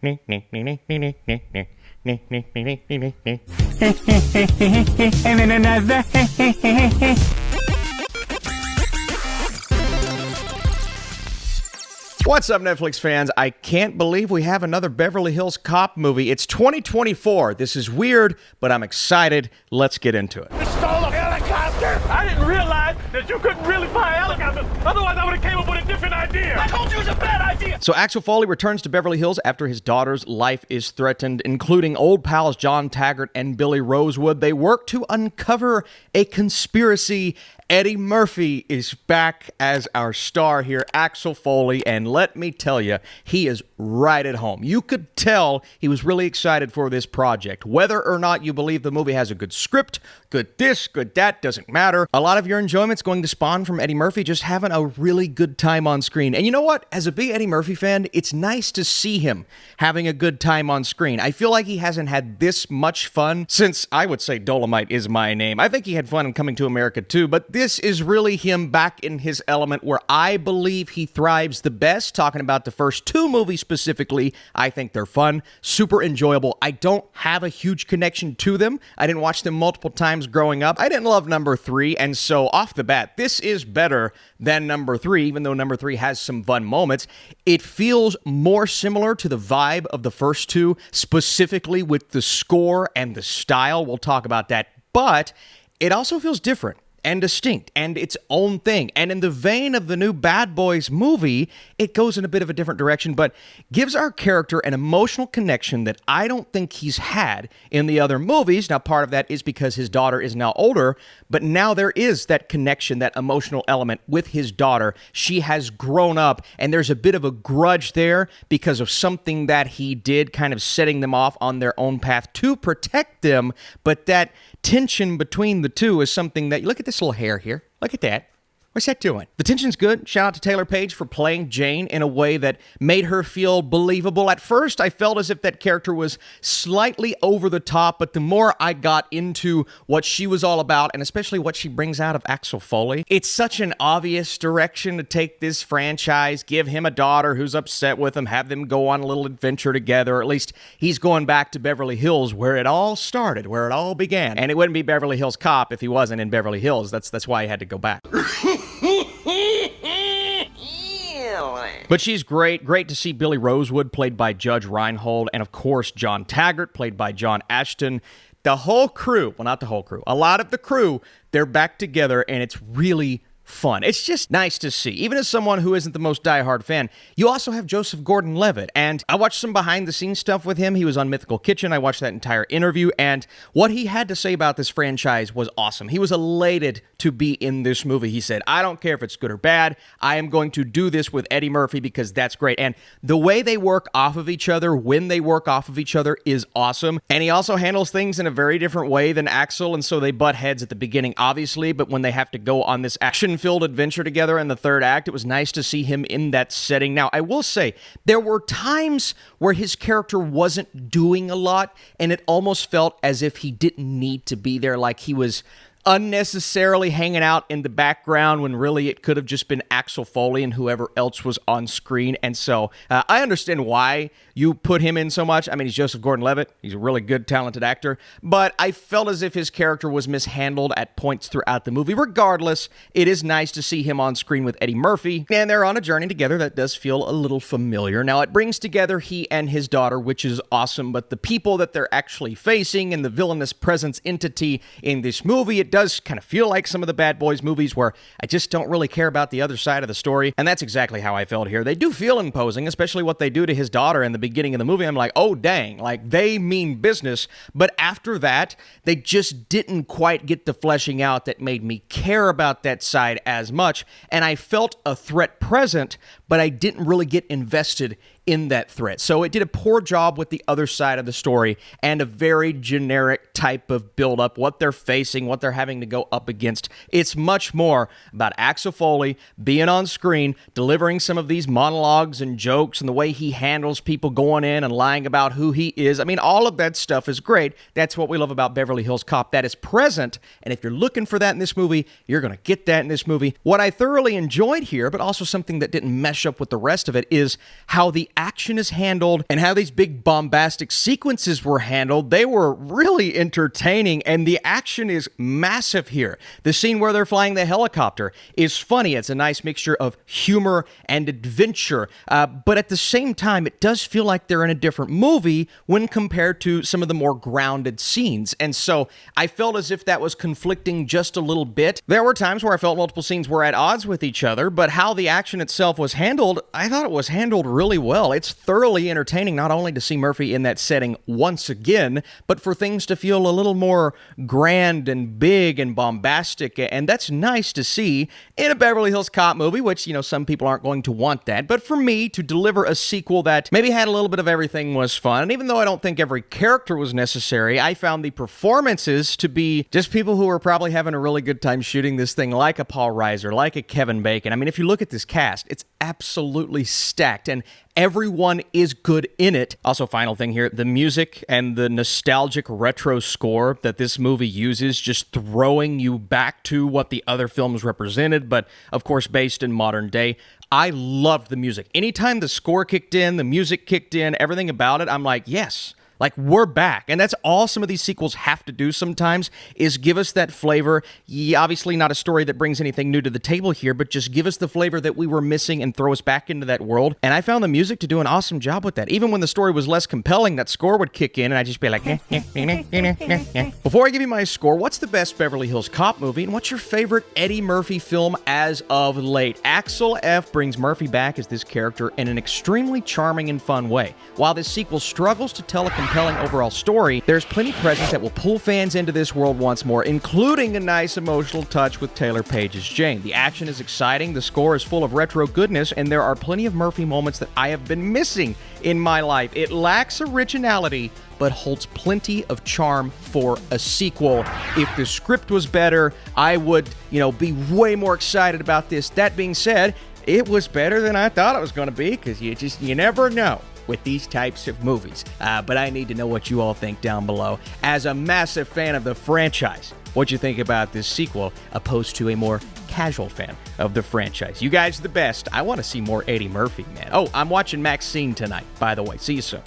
And then another. What's up, Netflix fans? I can't believe we have another Beverly Hills Cop movie. It's 2024. This is weird, but I'm excited. Let's get into it. You stole a helicopter! I didn't realize that you couldn't really fly a helicopter. Otherwise, I would have came up with a different idea. I told you it was a bad idea. So Axel Foley returns to Beverly Hills after his daughter's life is threatened, including old pals John Taggart and Billy Rosewood. They work to uncover a conspiracy. Eddie Murphy is back as our star here, Axel Foley, and let me tell you, he is right at home. You could tell he was really excited for this project. Whether or not you believe the movie has a good script, good this, good that, doesn't matter. A lot of your enjoyment's going to spawn from Eddie Murphy just having a really good time on screen. And you know what? As a big Eddie Murphy fan, it's nice to see him having a good time on screen. I feel like he hasn't had this much fun since, I would say, Dolomite Is My Name. I think he had fun in Coming to America too, but this is really him back in his element where I believe he thrives the best. Talking about the first two movies specifically, I think they're fun, super enjoyable. I don't have a huge connection to them. I didn't watch them multiple times growing up. I didn't love number 3, and so off the bat, this is better than number 3, even though number 3 has some fun moments. It feels more similar to the vibe of the first two, specifically with the score and the style. We'll talk about that, but it also feels different and distinct and its own thing. And in the vein of the new Bad Boys movie, it goes in a bit of a different direction, but gives our character an emotional connection that I don't think he's had in the other movies. Now, part of that is because his daughter is now older, but now there is that connection, that emotional element with his daughter. She has grown up, and there's a bit of a grudge there because of something that he did, kind of setting them off on their own path to protect them, but that tension between the two is something that, look at this little hair here. Look at that. What's that doing? The tension's good. Shout out to Taylor Page for playing Jane in a way that made her feel believable. At first, I felt as if that character was slightly over the top, but the more I got into what she was all about, and especially what she brings out of Axel Foley, it's such an obvious direction to take this franchise, give him a daughter who's upset with him, have them go on a little adventure together, or at least he's going back to Beverly Hills where it all started, where it all began. And it wouldn't be Beverly Hills Cop if he wasn't in Beverly Hills. That's why he had to go back. But she's great. Great to see Billy Rosewood, played by Judge Reinhold, and of course John Taggart, played by John Ashton. The whole crew, well, not the whole crew, a lot of the crew, they're back together, and it's really fun. It's just nice to see. Even as someone who isn't the most diehard fan, you also have Joseph Gordon-Levitt, and I watched some behind-the-scenes stuff with him. He was on Mythical Kitchen. I watched that entire interview, and what he had to say about this franchise was awesome. He was elated to be in this movie. He said, I don't care if it's good or bad. I am going to do this with Eddie Murphy because that's great. And the way they work off of each other, when they work off of each other, is awesome. And he also handles things in a very different way than Axel, and so they butt heads at the beginning, obviously, but when they have to go on this action-filled adventure together in the third act, it was nice to see him in that setting. Now, I will say, there were times where his character wasn't doing a lot, and it almost felt as if he didn't need to be there, like he was unnecessarily hanging out in the background when really it could have just been Axel Foley and whoever else was on screen. And so I understand why you put him in so much. I mean, he's Joseph Gordon-Levitt. He's a really good, talented actor. But I felt as if his character was mishandled at points throughout the movie. Regardless, it is nice to see him on screen with Eddie Murphy, and they're on a journey together that does feel a little familiar. Now, it brings together he and his daughter, which is awesome, but the people that they're actually facing and the villainous presence entity in this movie, it does kind of feel like some of the Bad Boys movies where I just don't really care about the other side of the story, and that's exactly how I felt here. They do feel imposing, especially what they do to his daughter in the beginning of the movie. I'm like, oh dang, like they mean business, but after that, they just didn't quite get the fleshing out that made me care about that side as much, and I felt a threat present, but I didn't really get invested in that threat. So it did a poor job with the other side of the story and a very generic type of build-up, what they're facing, what they're having to go up against. It's much more about Axel Foley being on screen, delivering some of these monologues and jokes, and the way he handles people going in and lying about who he is. I mean, all of that stuff is great. That's what we love about Beverly Hills Cop. That is present, and if you're looking for that in this movie, you're going to get that in this movie. What I thoroughly enjoyed here, but also something that didn't mesh up with the rest of it, is how the action is handled and how these big bombastic sequences were handled. They were really entertaining, and the action is massive here. The scene where they're flying the helicopter is funny. It's a nice mixture of humor and adventure, but at the same time, it does feel like they're in a different movie when compared to some of the more grounded scenes. And so I felt as if that was conflicting just a little bit. There were times where I felt multiple scenes were at odds with each other, but how the action itself was handled, I thought it was handled really well. It's thoroughly entertaining not only to see Murphy in that setting once again, but for things to feel a little more grand and big and bombastic, and that's nice to see in a Beverly Hills Cop movie, which, some people aren't going to want that, but for me to deliver a sequel that maybe had a little bit of everything was fun, and even though I don't think every character was necessary, I found the performances to be just people who were probably having a really good time shooting this thing, like a Paul Reiser, like a Kevin Bacon. I mean, if you look at this cast, it's absolutely stacked, and everyone is good in it. Also, final thing here, the music and the nostalgic retro score that this movie uses, just throwing you back to what the other films represented, but of course based in modern day. I loved the music. Anytime the score kicked in, the music kicked in, everything about it, I'm like, yes. Like, we're back. And that's all some of these sequels have to do sometimes, is give us that flavor. Obviously not a story that brings anything new to the table here, but just give us the flavor that we were missing and throw us back into that world. And I found the music to do an awesome job with that. Even when the story was less compelling, that score would kick in and I'd just be like, Before I give you my score, what's the best Beverly Hills Cop movie, and what's your favorite Eddie Murphy film as of late? Axel F brings Murphy back as this character in an extremely charming and fun way. While this sequel struggles to tell a compelling overall story, there's plenty present that will pull fans into this world once more, including a nice emotional touch with Taylor Page's Jane. The action is exciting, the score is full of retro goodness, and there are plenty of Murphy moments that I have been missing in my life. It lacks originality, but holds plenty of charm for a sequel. If the script was better, I would, be way more excited about this. That being said, it was better than I thought it was going to be, because you never know with these types of movies. But I need to know what you all think down below. As a massive fan of the franchise, what you think about this sequel, opposed to a more casual fan of the franchise. You guys are the best. I want to see more Eddie Murphy, man. Oh, I'm watching Maxine tonight, by the way. See you soon.